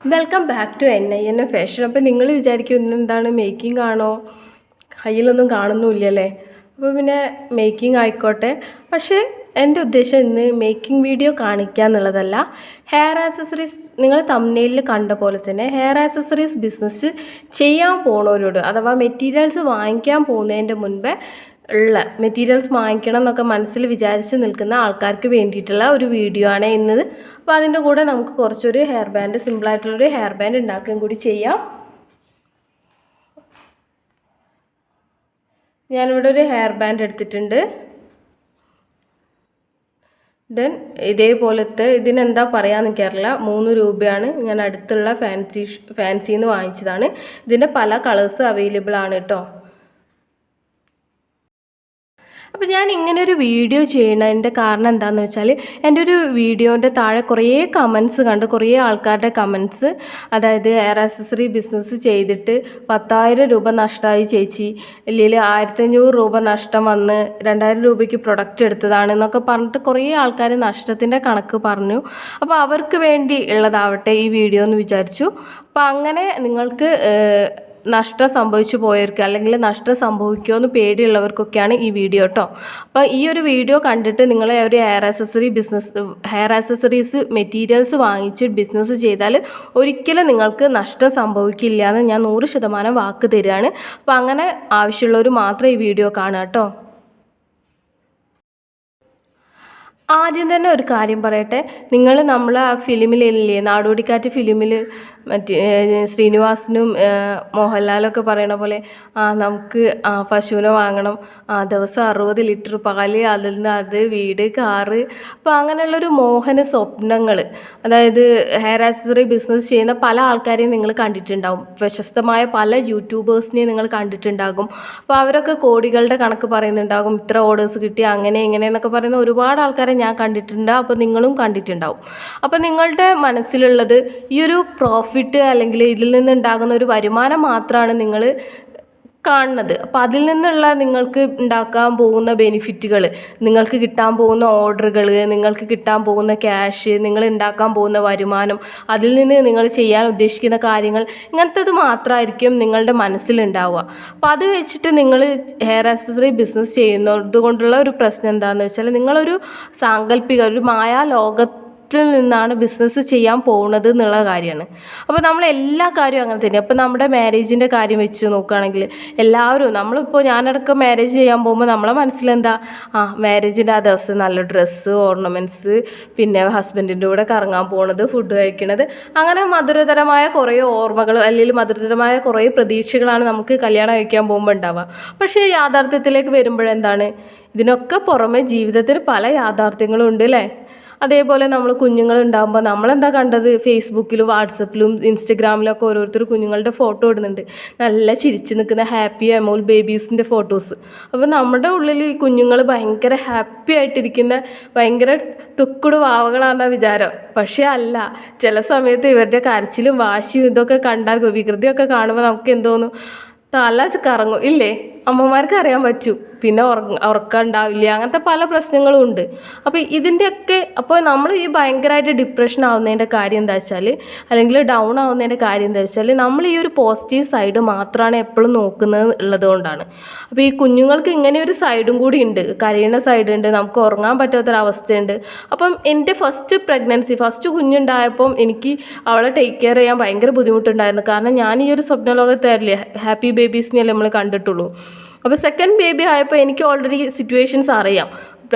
Welcome back to NIN fashion. അപ്പോൾ നിങ്ങൾ വിചാരിക്കും ഇന്നെന്താണ് മേക്കിംഗ് ആണോ, കയ്യിലൊന്നും കാണുന്നില്ലല്ലേ? അപ്പോൾ പിന്നെ മേക്കിംഗ് ആയിക്കോട്ടെ. പക്ഷേ എൻ്റെ ഉദ്ദേശം ഇന്ന് മേക്കിംഗ് വീഡിയോ കാണിക്കുക എന്നുള്ളതല്ല. ഹെയർ ആക്സസറീസ് നിങ്ങൾ തംബ്നെയിലിൽ കണ്ട പോലെ തന്നെ ഹെയർ ആക്സസറീസ് ബിസിനസ് ചെയ്യാൻ പോണവരോട്, അഥവാ മെറ്റീരിയൽസ് വാങ്ങിക്കാൻ പോകുന്നതിൻ്റെ മുൻപേ ഉള്ള മെറ്റീരിയൽസ് വാങ്ങിക്കണം എന്നൊക്കെ മനസ്സിൽ വിചാരിച്ച് നിൽക്കുന്ന ആൾക്കാർക്ക് വേണ്ടിയിട്ടുള്ള ഒരു വീഡിയോ ആണ് ഇന്നത്. അപ്പോൾ അതിൻ്റെ കൂടെ നമുക്ക് കുറച്ചൊരു ഹെയർ ബാൻഡ്, സിമ്പിളായിട്ടുള്ളൊരു ഹെയർ ബാൻഡ് ഉണ്ടാക്കുകയും കൂടി ചെയ്യാം. ഞാനിവിടെ ഒരു ഹെയർ ബാൻഡ് എടുത്തിട്ടുണ്ട്. ദെൻ ഇതേപോലത്തെ ഇതിനെന്താ പറയാമെന്ന് എനിക്കറിയില്ല, 3 രൂപയാണ്. ഞാൻ അടുത്തുള്ള ഫാൻസിന്ന് വാങ്ങിച്ചതാണ്. ഇതിൻ്റെ പല കളേഴ്സ് അവൈലബിൾ ആണ് കേട്ടോ. അപ്പോൾ ഞാൻ ഇങ്ങനെ ഒരു വീഡിയോ ചെയ്യണതിൻ്റെ കാരണം എന്താണെന്ന് വെച്ചാൽ, എൻ്റെ ഒരു വീഡിയോൻ്റെ താഴെ കുറേ കമൻസ് കണ്ട്, കുറേ ആൾക്കാരുടെ കമൻസ്, അതായത് ഹെയർ ആക്സസറി ബിസിനസ് ചെയ്തിട്ട് 10,000 രൂപ നഷ്ടമായി ചേച്ചി, ഇല്ലെങ്കിൽ 1,500 രൂപ നഷ്ടം വന്ന് 2,000 രൂപയ്ക്ക് പ്രൊഡക്റ്റ് എടുത്തതാണ് എന്നൊക്കെ പറഞ്ഞിട്ട് കുറേ ആൾക്കാർ നഷ്ടത്തിൻ്റെ കണക്ക് പറഞ്ഞു. അപ്പോൾ അവർക്ക് വേണ്ടി ഉള്ളതാവട്ടെ ഈ വീഡിയോ എന്ന് വിചാരിച്ചു. അപ്പോൾ അങ്ങനെ നിങ്ങൾക്ക് നഷ്ടം സംഭവിച്ചു പോയവർക്ക്, അല്ലെങ്കിൽ നഷ്ടം സംഭവിക്കുമോ എന്ന് പേടിയുള്ളവർക്കൊക്കെയാണ് ഈ വീഡിയോ കേട്ടോ. അപ്പോൾ ഈ ഒരു വീഡിയോ കണ്ടിട്ട് നിങ്ങൾ ഒരു ഹെയർ ആക്സസറീസ് മെറ്റീരിയൽസ് വാങ്ങിച്ച് ബിസിനസ് ചെയ്താൽ ഒരിക്കലും നിങ്ങൾക്ക് നഷ്ടം സംഭവിക്കില്ല എന്ന് ഞാൻ 100% വാക്ക് തരികയാണ്. അപ്പോൾ അങ്ങനെ ആവശ്യമുള്ളവർ മാത്രം ഈ വീഡിയോ കാണുക കേട്ടോ. ആദ്യം തന്നെ ഒരു കാര്യം പറയട്ടെ, നിങ്ങൾ നമ്മൾ ആ ഫിലിമിലില്ലേ, നാടോടിക്കാറ്റ് ഫിലിമിൽ മറ്റേ ശ്രീനിവാസനും മോഹൻലാലൊക്കെ പറയണ പോലെ നമുക്ക് പശുവിനെ വാങ്ങണം, ദിവസം 60 ലിറ്റർ പാല്, അതിൽ നിന്ന് അത് വീട്, കാറ്. അപ്പോൾ അങ്ങനെയുള്ളൊരു മോഹന സ്വപ്നങ്ങൾ, അതായത് ഹെയർ ആക്സസറി ബിസിനസ് ചെയ്യുന്ന പല ആൾക്കാരെയും നിങ്ങൾ കണ്ടിട്ടുണ്ടാവും. പ്രശസ്തമായ പല യൂട്യൂബേഴ്സിനെയും നിങ്ങൾ കണ്ടിട്ടുണ്ടാകും. അപ്പോൾ അവരൊക്കെ കോടികളുടെ കണക്ക് പറയുന്നുണ്ടാകും, ഇത്ര ഓർഡേഴ്സ് കിട്ടി, അങ്ങനെ ഇങ്ങനെ എന്നൊക്കെ പറയുന്ന ഒരുപാട് ആൾക്കാരെ ഞാൻ കണ്ടിട്ടുണ്ട്. അപ്പോൾ നിങ്ങളും കണ്ടിട്ടുണ്ടാവും. അപ്പോൾ നിങ്ങളുടെ മനസ്സിലുള്ളത് ഈ ഒരു പ്രോഫിറ്റ് അല്ലെങ്കിൽ ഇതിൽ നിന്നുണ്ടാകുന്ന ഒരു വരുമാനം മാത്രമാണ് നിങ്ങൾ കാണുന്നത്. അപ്പോൾ അതിൽ നിന്നുള്ള നിങ്ങൾക്ക് ഉണ്ടാക്കാൻ പോകുന്ന ബെനിഫിറ്റുകൾ, നിങ്ങൾക്ക് കിട്ടാൻ പോകുന്ന ഓർഡറുകൾ, നിങ്ങൾക്ക് കിട്ടാൻ പോകുന്ന ക്യാഷ്, നിങ്ങൾ ഉണ്ടാക്കാൻ പോകുന്ന വരുമാനം, അതിൽ നിന്ന് നിങ്ങൾ ചെയ്യാൻ ഉദ്ദേശിക്കുന്ന കാര്യങ്ങൾ, ഇങ്ങനത്തത് മാത്രമായിരിക്കും നിങ്ങളുടെ മനസ്സിലുണ്ടാവുക. അപ്പോൾ അത് വെച്ചിട്ട് നിങ്ങൾ ഹെയർ ആക്സസറി ബിസിനസ് ചെയ്യുന്നത് കൊണ്ടുള്ള ഒരു പ്രശ്നം എന്താണെന്ന് വെച്ചാൽ, നിങ്ങളൊരു സാങ്കല്പിക, ഒരു മായാ ലോകത്ത് നിന്നാണ് ബിസിനസ് ചെയ്യാൻ പോകുന്നത് എന്നുള്ള കാര്യമാണ്. അപ്പോൾ നമ്മൾ എല്ലാ കാര്യവും അങ്ങനെ തന്നെ. അപ്പോൾ നമ്മുടെ മാരേജിൻ്റെ കാര്യം വെച്ച് നോക്കുകയാണെങ്കിൽ എല്ലാവരും, നമ്മളിപ്പോൾ ഞാനടക്കം മാരേജ് ചെയ്യാൻ പോകുമ്പോൾ നമ്മളെ മനസ്സിലെന്താ, മാരേജിൻ്റെ ആ ദിവസം നല്ല ഡ്രസ്സ്, ഓർണമെൻറ്റ്സ്, പിന്നെ ഹസ്ബൻഡിൻ്റെ കൂടെ കറങ്ങാൻ പോകുന്നത്, ഫുഡ് കഴിക്കുന്നത്, അങ്ങനെ മധുരതരമായ കുറേ ഓർമ്മകൾ അല്ലെങ്കിൽ മധുരതരമായ കുറേ പ്രതീക്ഷകളാണ് നമുക്ക് കല്യാണം കഴിക്കാൻ പോകുമ്പോൾ ഉണ്ടാവുക. പക്ഷേ യാഥാർത്ഥ്യത്തിലേക്ക് വരുമ്പോഴെന്താണ്, ഇതിനൊക്കെ പുറമെ ജീവിതത്തിൽ പല യാഥാർത്ഥ്യങ്ങളും ഉണ്ട് അല്ലേ? അതേപോലെ നമ്മൾ കുഞ്ഞുങ്ങളുണ്ടാകുമ്പോൾ നമ്മളെന്താ കണ്ടത്, ഫേസ്ബുക്കിലും വാട്സപ്പിലും ഇൻസ്റ്റഗ്രാമിലൊക്കെ ഓരോരുത്തർ കുഞ്ഞുങ്ങളുടെ ഫോട്ടോ ഇടുന്നുണ്ട്, നല്ല ചിരിച്ച് നിൽക്കുന്ന ഹാപ്പി അമോൽ ബേബീസിൻ്റെ ഫോട്ടോസ്. അപ്പോൾ നമ്മുടെ ഉള്ളിൽ ഈ കുഞ്ഞുങ്ങൾ ഭയങ്കര ഹാപ്പി ആയിട്ടിരിക്കുന്ന ഭയങ്കര തുക്കുടു വാവകളാണെന്ന വിചാരം. പക്ഷേ അല്ല, ചില സമയത്ത് ഇവരുടെ കരച്ചിലും വാശിയും ഇതൊക്കെ കണ്ടാൽ, വികൃതിയൊക്കെ കാണുമ്പോൾ നമുക്ക് എന്തോന്നും, തല കറങ്ങും ഇല്ലേ? അമ്മമാർക്ക് അറിയാൻ പറ്റും. പിന്നെ ഉറക്കം ഉണ്ടാവില്ല, അങ്ങനത്തെ പല പ്രശ്നങ്ങളും ഉണ്ട്. അപ്പോൾ ഇതിൻ്റെയൊക്കെ, അപ്പോൾ നമ്മൾ ഈ ഭയങ്കരമായിട്ട് ഡിപ്രഷൻ ആവുന്നതിൻ്റെ കാര്യം എന്താ വെച്ചാൽ, അല്ലെങ്കിൽ ഡൗൺ ആവുന്നതിൻ്റെ കാര്യം എന്താ വെച്ചാൽ, നമ്മൾ ഈ ഒരു പോസിറ്റീവ് സൈഡ് മാത്രമാണ് എപ്പോഴും നോക്കുന്നത് ഉള്ളത് കൊണ്ടാണ്. അപ്പോൾ ഈ കുഞ്ഞുങ്ങൾക്ക് ഇങ്ങനെ ഒരു സൈഡും കൂടി ഉണ്ട്, കരയുന്ന സൈഡ് ഉണ്ട്, നമുക്ക് ഉറങ്ങാൻ പറ്റാത്തൊരവസ്ഥയുണ്ട്. അപ്പം എൻ്റെ ഫസ്റ്റ് കുഞ്ഞുണ്ടായപ്പം എനിക്ക് അവളെ ടേക്ക് കെയർ ചെയ്യാൻ ഭയങ്കര ബുദ്ധിമുട്ടുണ്ടായിരുന്നു. കാരണം ഞാൻ ഈ ഒരു സ്വപ്നലോകത്തായില്ലേ, ഹാപ്പി ബേബീസിനെയല്ലേ നമ്മൾ കണ്ടിട്ടുള്ളൂ. അപ്പോൾ സെക്കൻഡ് ബേബി ആയപ്പോൾ എനിക്ക് ഓൾറെഡി സിറ്റുവേഷൻസ് അറിയാം.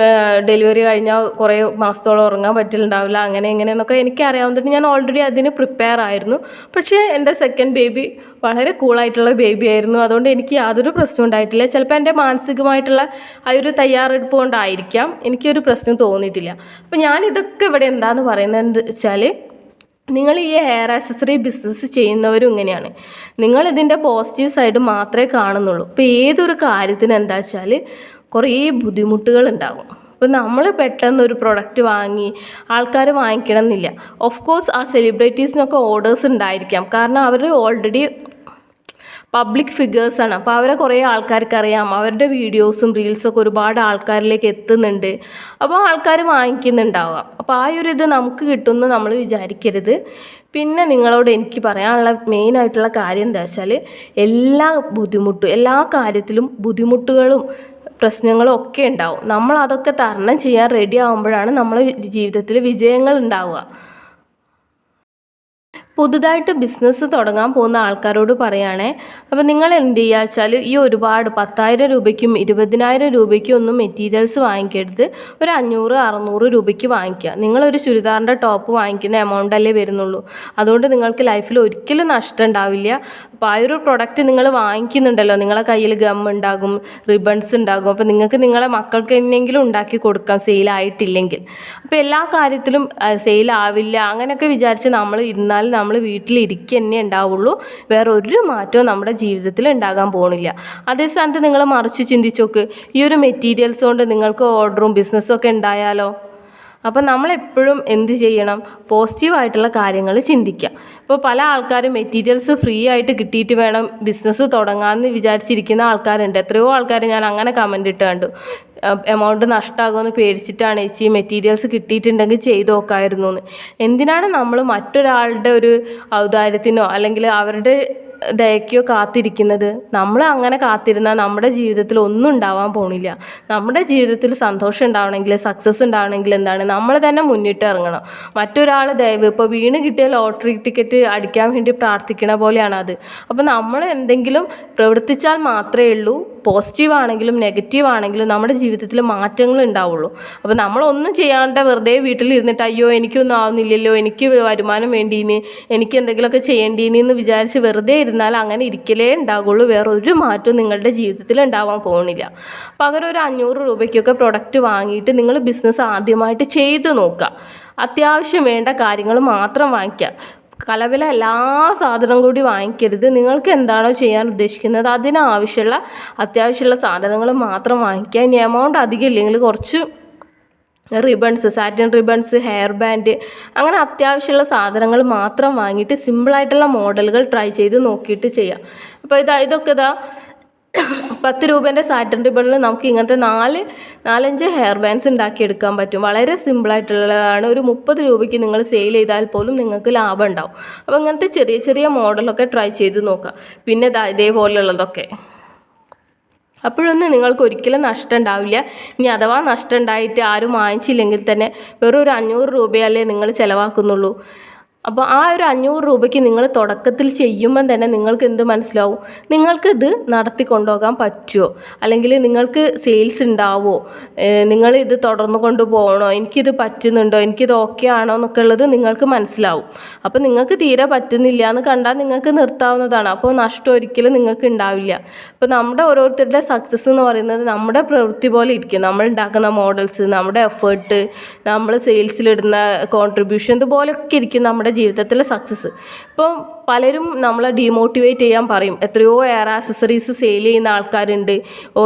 ഡെലിവറി കഴിഞ്ഞാൽ കുറേ മാസത്തോളം ഉറങ്ങാൻ പറ്റിയിട്ടുണ്ടാവില്ല, അങ്ങനെ എന്നൊക്കെ എനിക്ക് അറിയാവുന്നതുകൊണ്ട് ഞാൻ ഓൾറെഡി അതിന് പ്രിപ്പയർ ആയിരുന്നു. പക്ഷേ എൻ്റെ സെക്കൻഡ് ബേബി വളരെ കൂളായിട്ടുള്ള ബേബി ആയിരുന്നു. അതുകൊണ്ട് എനിക്ക് യാതൊരു പ്രശ്നം ഉണ്ടായിട്ടില്ല. ചിലപ്പോൾ എൻ്റെ മാനസികമായിട്ടുള്ള ആ ഒരു തയ്യാറെടുപ്പ് കൊണ്ടായിരിക്കാം എനിക്കൊരു പ്രശ്നം തോന്നിയിട്ടില്ല. അപ്പോൾ ഞാനിതൊക്കെ ഇവിടെ എന്താണെന്ന് പറയുന്നത് വെച്ചാൽ, നിങ്ങൾ ഈ ഹെയർ ആക്സസറി ബിസിനസ് ചെയ്യുന്നവരും ഇങ്ങനെയാണ്, നിങ്ങൾ ഇതിൻ്റെ പോസിറ്റീവ് സൈഡ് മാത്രമേ കാണുന്നുള്ളൂ. ഇപ്പോൾ ഏതൊരു കാര്യത്തിന് എന്താ വെച്ചാൽ കുറേ ബുദ്ധിമുട്ടുകൾ ഉണ്ടാകും. അപ്പോൾ നമ്മൾ പെട്ടെന്ന് ഒരു പ്രൊഡക്റ്റ് വാങ്ങി ആൾക്കാർ വാങ്ങിക്കണം എന്നില്ല. ഓഫ് കോഴ്സ് ആ സെലിബ്രിറ്റീസിനൊക്കെ ഓർഡേഴ്സ് ഉണ്ടായിരിക്കാം, കാരണം അവർ ഓൾറെഡി പബ്ലിക് ഫിഗേഴ്സാണ്. അപ്പോൾ അവരെ കുറേ ആൾക്കാർക്ക് അറിയാം, അവരുടെ വീഡിയോസും റീൽസൊക്കെ ഒരുപാട് ആൾക്കാരിലേക്ക് എത്തുന്നുണ്ട്. അപ്പോൾ ആൾക്കാർ വാങ്ങിക്കുന്നുണ്ടാവാം. അപ്പോൾ ആ ഒരു ഇത് നമുക്ക് കിട്ടുമെന്ന് നമ്മൾ വിചാരിക്കരുത്. പിന്നെ നിങ്ങളോട് എനിക്ക് പറയാനുള്ള മെയിനായിട്ടുള്ള കാര്യം എന്താ വെച്ചാൽ, എല്ലാ കാര്യത്തിലും ബുദ്ധിമുട്ടുകളും പ്രശ്നങ്ങളും ഒക്കെ ഉണ്ടാവും. നമ്മൾ അതൊക്കെ തരണം ചെയ്യാൻ റെഡി ആകുമ്പോഴാണ് നമ്മളെ ജീവിതത്തിൽ വിജയങ്ങൾ ഉണ്ടാവുക. പുതുതായിട്ട് ബിസിനസ് തുടങ്ങാൻ പോകുന്ന ആൾക്കാരോട് പറയുകയാണേ, അപ്പോൾ നിങ്ങൾ എന്ത് ചെയ്യുക വെച്ചാൽ, ഈ ഒരുപാട് 10,000 രൂപയ്ക്കും 20,000 രൂപയ്ക്കും ഒന്നും മെറ്റീരിയൽസ് വാങ്ങിക്കരുത്. ഒരു 500-600 രൂപയ്ക്ക് വാങ്ങിക്കുക. നിങ്ങളൊരു ചുരിദാറിൻ്റെ ടോപ്പ് വാങ്ങിക്കുന്ന എമൗണ്ട് അല്ലേ വരുന്നുള്ളൂ. അതുകൊണ്ട് നിങ്ങൾക്ക് ലൈഫിൽ ഒരിക്കലും നഷ്ടം ഉണ്ടാവില്ല. അപ്പോൾ ആ ഒരു പ്രൊഡക്റ്റ് നിങ്ങൾ വാങ്ങിക്കുന്നുണ്ടല്ലോ, നിങ്ങളെ കയ്യിൽ ഗം ഉണ്ടാകും, റിബൺസ് ഉണ്ടാകും. അപ്പോൾ നിങ്ങൾക്ക് നിങ്ങളെ മക്കൾക്ക് എന്നെങ്കിലും ഉണ്ടാക്കി കൊടുക്കാം സെയിലായിട്ടില്ലെങ്കിൽ. അപ്പോൾ എല്ലാ കാര്യത്തിലും സെയിലാവില്ല അങ്ങനെയൊക്കെ വിചാരിച്ച് നമ്മൾ ഇരുന്നാൽ നമ്മൾ വീട്ടിലിരിക്കുക തന്നെ ഉണ്ടാവുള്ളൂ. വേറെ ഒരു മാറ്റവും നമ്മുടെ ജീവിതത്തിൽ ഉണ്ടാകാൻ പോകുന്നില്ല. അതേ സ്ഥാനത്ത് നിങ്ങൾ മറിച്ച് ചിന്തിച്ച് നോക്ക്, ഈ ഒരു മെറ്റീരിയൽസ് കൊണ്ട് നിങ്ങൾക്ക് ഓർഡറും ബിസിനസ്സും ഒക്കെ ഉണ്ടായാലോ? അപ്പം നമ്മളെപ്പോഴും എന്ത് ചെയ്യണം, പോസിറ്റീവായിട്ടുള്ള കാര്യങ്ങൾ ചിന്തിക്കുക. ഇപ്പോൾ പല ആൾക്കാരും മെറ്റീരിയൽസ് ഫ്രീ ആയിട്ട് കിട്ടിയിട്ട് വേണം ബിസിനസ് തുടങ്ങാമെന്ന് വിചാരിച്ചിരിക്കുന്ന ആൾക്കാരുണ്ട്. എത്രയോ ആൾക്കാർ ഞാൻ അങ്ങനെ കമൻ്റ് ഇട്ട് കണ്ടു, എമൗണ്ട് നഷ്ടമാകുമെന്ന് പേടിച്ചിട്ടാണ് ചേച്ചി മെറ്റീരിയൽസ് കിട്ടിയിട്ടുണ്ടെങ്കിൽ ചെയ്ത് നോക്കാമായിരുന്നു എന്ന്. എന്തിനാണ് നമ്മൾ മറ്റൊരാളുടെ ഒരു ഔദാര്യത്തിനോ അല്ലെങ്കിൽ അവരുടെ ദയക്കോ കാത്തിരിക്കുന്നത്? നമ്മൾ അങ്ങനെ കാത്തിരുന്നാൽ നമ്മുടെ ജീവിതത്തിൽ ഒന്നും ഉണ്ടാവാൻ പോണില്ല. നമ്മുടെ ജീവിതത്തിൽ സന്തോഷം ഉണ്ടാവണമെങ്കിൽ, സക്സസ് ഉണ്ടാവണമെങ്കിൽ എന്താണ്, നമ്മൾ തന്നെ മുന്നിട്ട് ഇറങ്ങണം. മറ്റൊരാൾ ദയവ്, ഇപ്പോൾ വീണ് കിട്ടിയ ലോട്ടറി ടിക്കറ്റ് അടിക്കാൻ വേണ്ടി പ്രാർത്ഥിക്കണ പോലെയാണ് അത്. അപ്പോൾ നമ്മൾ എന്തെങ്കിലും പ്രവർത്തിച്ചാൽ മാത്രമേ ഉള്ളൂ, പോസിറ്റീവ് ആണെങ്കിലും നെഗറ്റീവ് ആണെങ്കിലും നമ്മുടെ ജീവിതത്തിൽ മാറ്റങ്ങൾ ഉണ്ടാവുള്ളൂ. അപ്പോൾ നമ്മളൊന്നും ചെയ്യാണ്ട് വെറുതെ വീട്ടിലിരുന്നിട്ട് അയ്യോ എനിക്കൊന്നും ആവുന്നില്ലല്ലോ, എനിക്ക് വരുമാനം വേണ്ടീന്, എനിക്ക് എന്തെങ്കിലുമൊക്കെ ചെയ്യേണ്ടീന് എന്ന് വിചാരിച്ച് വെറുതെ ഇരുന്നാൽ അങ്ങനെ ഇരിക്കലേ ഉണ്ടാകുള്ളൂ. വേറെ ഒരു മാറ്റവും നിങ്ങളുടെ ജീവിതത്തിൽ ഉണ്ടാവാൻ പോകുന്നില്ല. പകരം ഒരു 500 രൂപയ്ക്കൊക്കെ പ്രൊഡക്റ്റ് വാങ്ങിയിട്ട് നിങ്ങൾ ബിസിനസ് ആദ്യമായിട്ട് ചെയ്ത് നോക്കുക. അത്യാവശ്യം വേണ്ട കാര്യങ്ങൾ മാത്രം വാങ്ങിക്കുക. കലവില എല്ലാ സാധനവും കൂടി വാങ്ങിക്കരുത്. നിങ്ങൾക്ക് എന്താണോ ചെയ്യാൻ ഉദ്ദേശിക്കുന്നത് അതിനാവശ്യമുള്ള അത്യാവശ്യമുള്ള സാധനങ്ങൾ മാത്രം വാങ്ങിക്കുക. ഇനി എമൗണ്ട് അധികം ഇല്ലെങ്കിൽ കുറച്ച് ribbons, satin ribbons, hair band, അങ്ങനെ അത്യാവശ്യമുള്ള സാധനങ്ങൾ മാത്രം വാങ്ങിയിട്ട് സിമ്പിളായിട്ടുള്ള മോഡലുകൾ ട്രൈ ചെയ്ത് നോക്കിയിട്ട് ചെയ്യാം. അപ്പോൾ ഇതൊക്കെ 10 രൂപേൻ്റെ സാറ്റിൻ റിബണിൽ നമുക്ക് ഇങ്ങനത്തെ 4-5 ഹെയർ ബാൻഡ്സ് ഉണ്ടാക്കിയെടുക്കാൻ പറ്റും. വളരെ സിമ്പിളായിട്ടുള്ളതാണ്. ഒരു 30 രൂപയ്ക്ക് നിങ്ങൾ സെയിൽ ചെയ്താൽ പോലും നിങ്ങൾക്ക് ലാഭം ഉണ്ടാവും. അപ്പോൾ ഇങ്ങനത്തെ ചെറിയ ചെറിയ മോഡലൊക്കെ ട്രൈ ചെയ്ത് നോക്കാം. പിന്നെ ഇതേപോലെയുള്ളതൊക്കെ, അപ്പോഴൊന്നും നിങ്ങൾക്ക് ഒരിക്കലും നഷ്ടം ഉണ്ടാവില്ല. ഇനി അഥവാ നഷ്ടം ഉണ്ടായിട്ട് ആരും വാങ്ങിച്ചില്ലെങ്കിൽ തന്നെ വെറും ഒരു 500 രൂപയല്ലേ നിങ്ങൾ ചിലവാക്കുന്നുള്ളൂ. അപ്പോൾ ആ ഒരു 500 രൂപയ്ക്ക് നിങ്ങൾ തുടക്കത്തിൽ ചെയ്യുമ്പം തന്നെ നിങ്ങൾക്ക് എന്ത് മനസ്സിലാവും, നിങ്ങൾക്കിത് നടത്തി കൊണ്ടുപോകാൻ പറ്റുമോ, അല്ലെങ്കിൽ നിങ്ങൾക്ക് സെയിൽസ് ഉണ്ടാവുമോ, നിങ്ങളിത് തുടർന്ന് കൊണ്ടുപോകണോ, എനിക്കിത് പറ്റുന്നുണ്ടോ, എനിക്കിത് ഓക്കെ ആണോ എന്നൊക്കെ ഉള്ളത് നിങ്ങൾക്ക് മനസ്സിലാവും. അപ്പോൾ നിങ്ങൾക്ക് തീരെ പറ്റുന്നില്ല എന്ന് കണ്ടാൽ നിങ്ങൾക്ക് നിർത്താവുന്നതാണ്. അപ്പോൾ നഷ്ടം ഒരിക്കലും നിങ്ങൾക്ക് ഉണ്ടാവില്ല. അപ്പോൾ നമ്മുടെ ഓരോരുത്തരുടെ സക്സസ് എന്ന് പറയുന്നത് നമ്മുടെ പ്രവൃത്തി പോലെ ഇരിക്കും. നമ്മൾ ഉണ്ടാക്കുന്ന മോഡൽസ്, നമ്മുടെ എഫേർട്ട്, നമ്മൾ സെയിൽസിലിടുന്ന കോൺട്രിബ്യൂഷൻ, ഇതുപോലൊക്കെ ഇരിക്കും നമ്മുടെ ജീവിതത്തിലെ സക്സസ്. ഇപ്പം പലരും നമ്മളെ ഡീമോട്ടിവേറ്റ് ചെയ്യാൻ പറയും. എത്രയോ എയർ ആക്സസറീസ് സെയിൽ ചെയ്യുന്ന ആൾക്കാരുണ്ട്,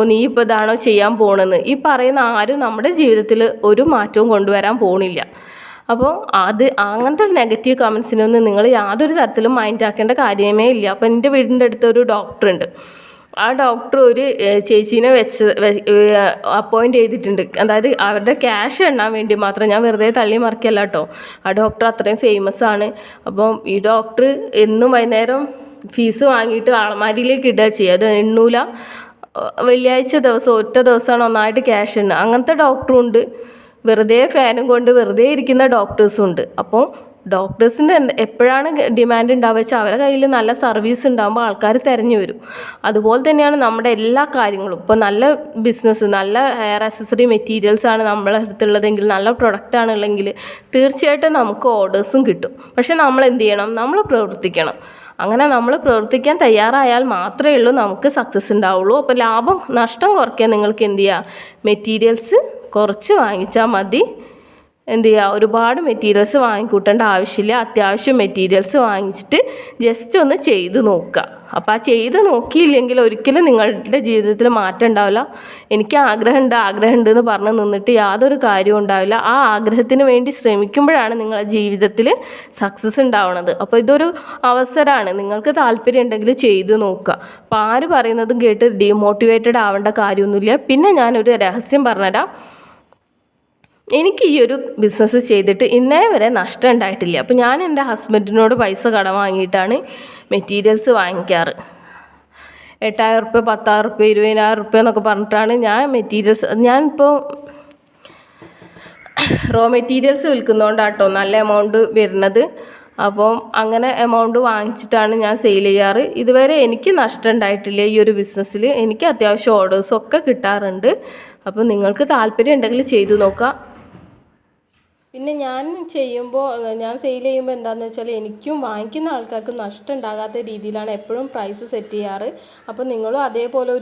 നീ ഇപ്പോൾ ഇതാണോ ചെയ്യാൻ പോകണമെന്ന്. ഈ പറയുന്ന ആരും നമ്മുടെ ജീവിതത്തിൽ ഒരു മാറ്റവും കൊണ്ടുവരാൻ പോകണില്ല. അപ്പോൾ അങ്ങനത്തെ നെഗറ്റീവ് കമൻസിനൊന്നും നിങ്ങൾ യാതൊരു തരത്തിലും മൈൻഡ് ആക്കേണ്ട കാര്യമേ ഇല്ല. അപ്പോൾ എൻ്റെ വീടിൻ്റെ അടുത്തൊരു ഡോക്ടറുണ്ട്. ആ ഡോക്ടർ ഒരു ചേച്ചീനെ അപ്പോയിൻറ്റ് ചെയ്തിട്ടുണ്ട്. അതായത് അവരുടെ ക്യാഷ് എണ്ണാൻ വേണ്ടി മാത്രം. ഞാൻ വെറുതെ തള്ളി മറിക്കല്ല കേട്ടോ. ആ ഡോക്ടർ അത്രയും ഫേമസ് ആണ്. അപ്പം ഈ ഡോക്ടർ എന്നും വൈകുന്നേരം ഫീസ് വാങ്ങിയിട്ട് അളമാരിയിലേക്ക് ഇടുക ചെയ്യുക. അത് എണ്ണൂല. വെള്ളിയാഴ്ച ദിവസം ഒറ്റ ദിവസമാണ് ഒന്നായിട്ട് ക്യാഷ് എണ്ണുക. അങ്ങനത്തെ ഡോക്ടറും ഉണ്ട്. വെറുതെ ഫാനും കൊണ്ട് വെറുതെ ഇരിക്കുന്ന ഡോക്ടേഴ്സും ഉണ്ട്. അപ്പോൾ ഡോക്ടേഴ്സിൻ്റെ എപ്പോഴാണ് ഡിമാൻഡ് ഉണ്ടാവുക വെച്ചാൽ അവരുടെ കയ്യിൽ നല്ല സർവീസ് ഉണ്ടാകുമ്പോൾ ആൾക്കാർ തിരഞ്ഞു വരും. അതുപോലെ തന്നെയാണ് നമ്മുടെ എല്ലാ കാര്യങ്ങളും. ഇപ്പോൾ നല്ല ബിസിനസ്, നല്ല ഹെയർ ആക്സസറി മെറ്റീരിയൽസാണ് നമ്മളെ അടുത്തുള്ളതെങ്കിൽ, നല്ല പ്രൊഡക്റ്റാണുള്ളെങ്കിൽ തീർച്ചയായിട്ടും നമുക്ക് ഓർഡേഴ്സും കിട്ടും. പക്ഷെ നമ്മൾ എന്ത് ചെയ്യണം, നമ്മൾ പ്രവർത്തിക്കണം. അങ്ങനെ നമ്മൾ പ്രവർത്തിക്കാൻ തയ്യാറായാൽ മാത്രമേ ഉള്ളൂ നമുക്ക് സക്സസ് ഉണ്ടാവുള്ളൂ. അപ്പോൾ നഷ്ടം കുറയ്ക്കാൻ നിങ്ങൾക്ക് എന്ത് ചെയ്യുക, മെറ്റീരിയൽസ് കുറച്ച് വാങ്ങിച്ചാൽ മതി. എന്ത് ചെയ്യുക, ഒരുപാട് മെറ്റീരിയൽസ് വാങ്ങിക്കൂട്ടേണ്ട ആവശ്യമില്ല. അത്യാവശ്യം മെറ്റീരിയൽസ് വാങ്ങിച്ചിട്ട് ജസ്റ്റ് ഒന്ന് ചെയ്ത് നോക്കുക. അപ്പോൾ ആ ചെയ്ത് നോക്കിയില്ലെങ്കിൽ ഒരിക്കലും നിങ്ങളുടെ ജീവിതത്തിൽ മാറ്റം ഉണ്ടാവില്ല. എനിക്ക് ആഗ്രഹമുണ്ട് എന്ന് പറഞ്ഞ് നിന്നിട്ട് യാതൊരു കാര്യവും ഉണ്ടാവില്ല. ആ ആഗ്രഹത്തിന് വേണ്ടി ശ്രമിക്കുമ്പോഴാണ് നിങ്ങളുടെ ജീവിതത്തിൽ സക്സസ് ഉണ്ടാവുന്നത്. അപ്പോൾ ഇതൊരു അവസരമാണ്. നിങ്ങൾക്ക് താല്പര്യം ഉണ്ടെങ്കിൽ ചെയ്ത് നോക്കുക. അപ്പോൾ ആര് പറയുന്നതും കേട്ട് ഡീമോട്ടിവേറ്റഡ് ആവേണ്ട കാര്യമൊന്നുമില്ല. പിന്നെ ഞാനൊരു രഹസ്യം പറഞ്ഞുതരാം. എനിക്ക് ഈ ഒരു ബിസിനസ് ചെയ്തിട്ട് ഇന്നേ വരെ നഷ്ടം ഉണ്ടായിട്ടില്ല. അപ്പോൾ ഞാൻ എൻ്റെ ഹസ്ബൻഡിനോട് പൈസ കടം വാങ്ങിയിട്ടാണ് മെറ്റീരിയൽസ് വാങ്ങിക്കാറ്. 8,000 റുപ്യ, 10,000 റുപ്യ, 20,000 റുപ്യ എന്നൊക്കെ പറഞ്ഞിട്ടാണ് ഞാൻ മെറ്റീരിയൽസ്, ഞാനിപ്പോൾ റോ മെറ്റീരിയൽസ് വിൽക്കുന്നതുകൊണ്ടാട്ടോ നല്ല എമൗണ്ട് വരുന്നത്. അപ്പം അങ്ങനെ എമൗണ്ട് വാങ്ങിച്ചിട്ടാണ് ഞാൻ സെയിൽ ചെയ്യാറ്. ഇതുവരെ എനിക്ക് നഷ്ടം ഉണ്ടായിട്ടില്ല ഈ ഒരു ബിസിനസ്സിൽ. എനിക്ക് അത്യാവശ്യം ഓർഡേഴ്സൊക്കെ കിട്ടാറുണ്ട്. അപ്പോൾ നിങ്ങൾക്ക് താല്പര്യം ഉണ്ടെങ്കിൽ ചെയ്തു നോക്കുക. പിന്നെ ഞാൻ സെയിൽ ചെയ്യുമ്പോൾ എന്താണെന്ന് വെച്ചാൽ എനിക്കും വാങ്ങിക്കുന്ന ആൾക്കാർക്കും നഷ്ടം ഉണ്ടാകാത്ത രീതിയിലാണ് എപ്പോഴും പ്രൈസ് സെറ്റ് ചെയ്യാറ്. അപ്പോൾ നിങ്ങളും അതേപോലെ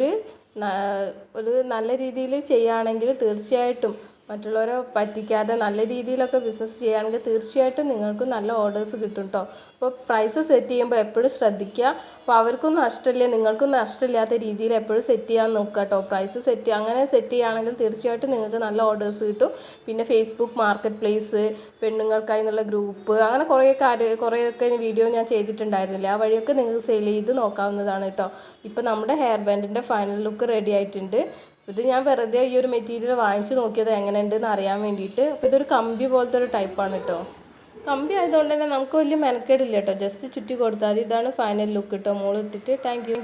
ഒരു നല്ല രീതിയിൽ ചെയ്യുകയാണെങ്കിൽ തീർച്ചയായിട്ടും മറ്റുള്ളവരെ പറ്റിക്കാതെ നല്ല രീതിയിലൊക്കെ ബിസിനസ് ചെയ്യുകയാണെങ്കിൽ തീർച്ചയായിട്ടും നിങ്ങൾക്ക് നല്ല ഓർഡേഴ്സ് കിട്ടും കേട്ടോ. അപ്പോൾ പ്രൈസ് സെറ്റ് ചെയ്യുമ്പോൾ എപ്പോഴും ശ്രദ്ധിക്കുക. അപ്പോൾ അവർക്കും നഷ്ടമില്ല, നിങ്ങൾക്കും നഷ്ടമില്ലാത്ത രീതിയിൽ എപ്പോഴും സെറ്റ് ചെയ്യാൻ നോക്കുക കേട്ടോ. പ്രൈസ് അങ്ങനെ സെറ്റ് ചെയ്യുകയാണെങ്കിൽ തീർച്ചയായിട്ടും നിങ്ങൾക്ക് നല്ല ഓർഡേഴ്സ് കിട്ടും. പിന്നെ ഫേസ്ബുക്ക് മാർക്കറ്റ് പ്ലേസ്, പെണ്ണുങ്ങൾക്കായി എന്നുള്ള ഗ്രൂപ്പ്, അങ്ങനെ കുറേയൊക്കെ വീഡിയോ ഞാൻ ചെയ്തിട്ടുണ്ടായിരുന്നില്ല. ആ വഴിയൊക്കെ നിങ്ങൾക്ക് സെയിൽ ചെയ്ത് നോക്കാവുന്നതാണ് കേട്ടോ. ഇപ്പോൾ നമ്മുടെ ഹെയർ ബാൻഡിൻ്റെ ഫൈനൽ ലുക്ക് റെഡി ആയിട്ടുണ്ട്. ഇത് ഞാൻ വെറുതെ ഈ ഒരു മെറ്റീരിയൽ വാങ്ങിച്ച് നോക്കിയത് എങ്ങനെയുണ്ടെന്ന് അറിയാൻ വേണ്ടിയിട്ട്. അപ്പോൾ ഇതൊരു കമ്പി പോലത്തെ ഒരു ടൈപ്പാണ് കേട്ടോ. കമ്പി ആയതുകൊണ്ട് തന്നെ നമുക്ക് വലിയ മെനക്കേടില്ല കേട്ടോ. ജസ്റ്റ് ചുറ്റി കൊടുത്താൽ മതി. ഇതാണ് ഫൈനൽ ലുക്ക് കേട്ടോ. മോളിട്ടിട്ട്. Thank U.